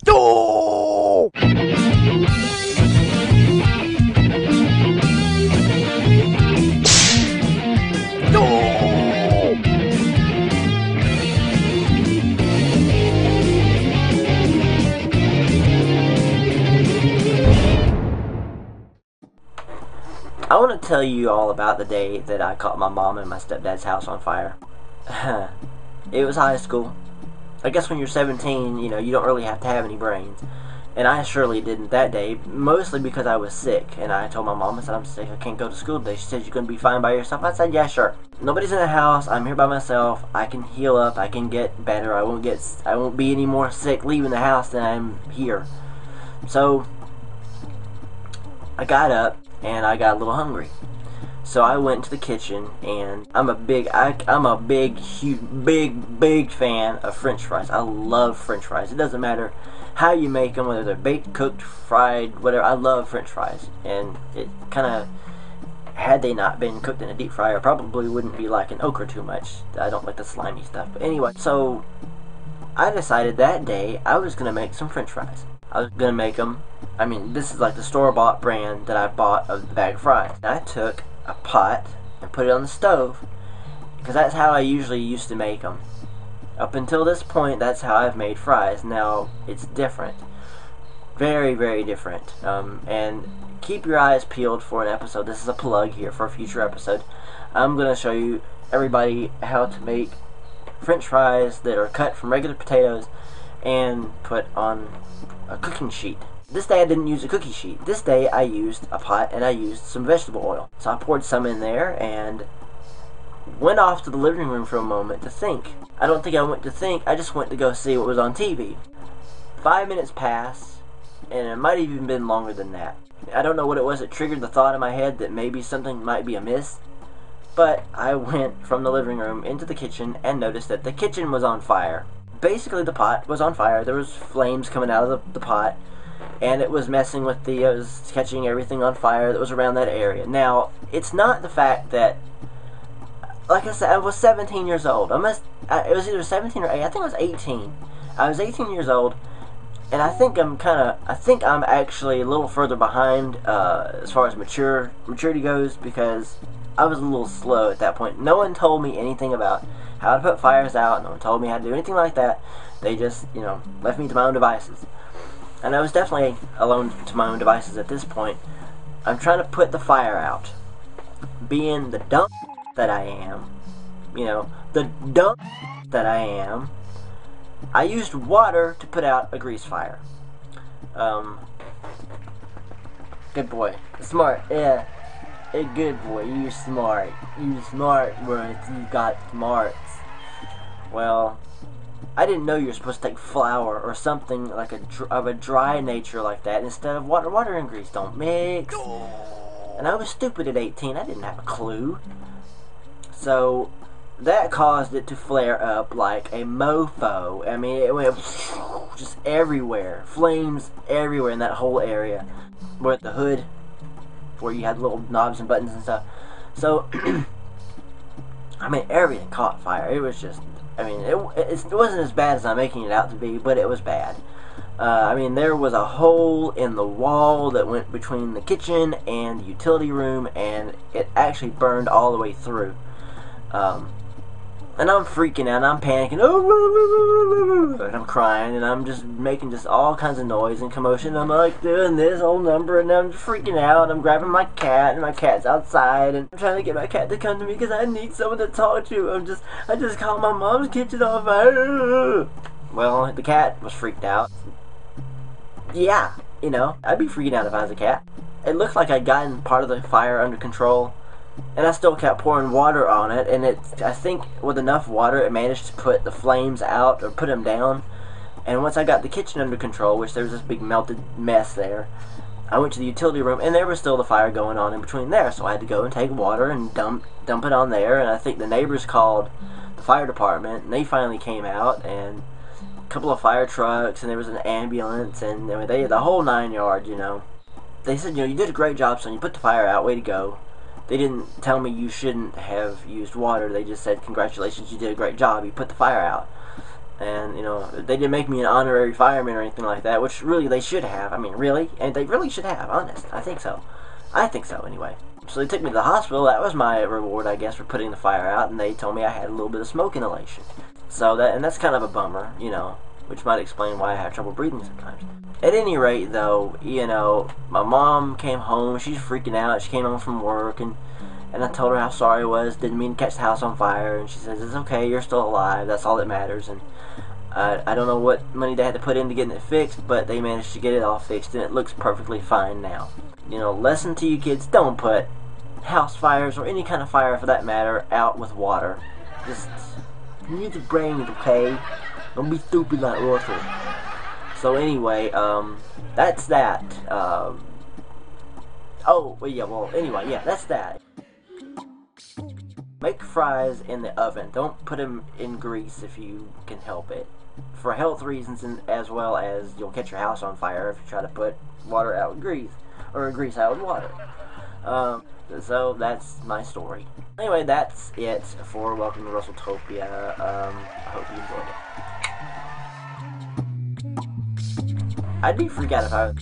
Oh! I want to tell you all about the day that I caught my mom and my stepdad's house on fire. It was high school. I guess when you're 17, you know, you don't really have to have any brains. And I surely didn't that day, mostly because I was sick. And I told my mom, I said, I'm sick, I can't go to school today. She said, you're going to be fine by yourself? I said, yeah, sure. Nobody's in the house, I'm here by myself, I can heal up, I can get better, I won't be any more sick leaving the house than I'm here. So, I got up, and I got a little hungry. So I went to the kitchen, and I'm a big fan of French fries. I love French fries. It doesn't matter how you make them, whether they're baked, cooked, fried, whatever. I love French fries, and it kind of, had they not been cooked in a deep fryer, I probably wouldn't be liking okra too much. I don't like the slimy stuff. But anyway, so I decided that day I was gonna make some French fries. I was gonna make them. I mean, this is like the store-bought brand that I bought of the bag of fries. I took a pot and put it on the stove, because that's how I usually used to make them. Up until this point, that's how I've made fries. Now, it's different. Very, very different. And keep your eyes peeled for an episode. This is a plug here for a future episode. I'm going to show you, everybody, how to make French fries that are cut from regular potatoes and put on a cooking sheet. This day I didn't use a cookie sheet. This day I used a pot and I used some vegetable oil. So I poured some in there and went off to the living room for a moment to think. I don't think I went to think, I just went to go see what was on TV. 5 minutes passed, and it might have even been longer than that. I don't know what it was that triggered the thought in my head that maybe something might be amiss, but I went from the living room into the kitchen and noticed that the kitchen was on fire. Basically the pot was on fire. There was flames coming out of the pot, and it was messing with it was catching everything on fire that was around that area. Now, it's not the fact that, like I said, I was 17 years old. It was either 17 or 8. I think I was 18. I was 18 years old, and I think I'm actually a little further behind as far as maturity goes, because I was a little slow at that point. No one told me anything about how to put fires out. No one told me how to do anything like that. They just, you know, left me to my own devices. And I was definitely alone to my own devices at this point. I'm trying to put the fire out. Being the dumb that I am, you know, the dumb that I am, I used water to put out a grease fire. Good boy. Smart, yeah. Hey, good boy, you smart. You smart, Russ. You got smarts. Well, I didn't know you were supposed to take flour or something like of a dry nature like that instead of water. Water and grease don't mix. And I was stupid at 18. I didn't have a clue. So that caused it to flare up like a mofo. I mean, it went just everywhere. Flames everywhere in that whole area. We're at the hood, where you had little knobs and buttons and stuff. So, I mean, everything caught fire. It was just, I mean, it wasn't as bad as I'm making it out to be, but it was bad. I mean, there was a hole in the wall that went between the kitchen and the utility room, and it actually burned all the way through. And I'm freaking out, and I'm panicking, and I'm crying, and I'm just making just all kinds of noise and commotion. I'm like doing this whole number, and I'm freaking out. I'm grabbing my cat, and my cat's outside, and I'm trying to get my cat to come to me because I need someone to talk to. I just caught my mom's kitchen on fire. Well, the cat was freaked out. Yeah, you know, I'd be freaking out if I was a cat. It looked like I'd gotten part of the fire under control, and I still kept pouring water on it, and I think with enough water it managed to put the flames out, or put them down. And once I got the kitchen under control, which there was this big melted mess there, I went to the utility room, and there was still the fire going on in between there, so I had to go and take water and dump it on there. And I think the neighbors called the fire department, and they finally came out, and a couple of fire trucks, and there was an ambulance, and I mean, they had the whole 9 yards, you know. They said, you know, you did a great job, son, you put the fire out, way to go. They didn't tell me you shouldn't have used water. They just said, congratulations, you did a great job. You put the fire out. And, you know, they didn't make me an honorary fireman or anything like that, which really they should have. I mean, really? And they really should have, honest. I think so. I think so, anyway. So they took me to the hospital. That was my reward, I guess, for putting the fire out, and they told me I had a little bit of smoke inhalation. So that's kind of a bummer, you know, which might explain why I have trouble breathing sometimes. At any rate, though, you know, my mom came home. She's freaking out. She came home from work, and I told her how sorry I was. Didn't mean to catch the house on fire. And she says, it's okay. You're still alive. That's all that matters. And I don't know what money they had to put into getting it fixed, but they managed to get it all fixed, and it looks perfectly fine now. You know, lesson to you kids, don't put house fires, or any kind of fire for that matter, out with water. Just use your brains, okay? Don't be stupid like Russell. So anyway, that's that. Oh, well, yeah, well, anyway, yeah, that's that. Make fries in the oven. Don't put them in grease if you can help it. For health reasons, and as well as you'll catch your house on fire if you try to put water out with grease, or grease out with water. So that's my story. Anyway, that's it for Welcome to Russelltopia. I hope you enjoyed it. I'd be freaked out if I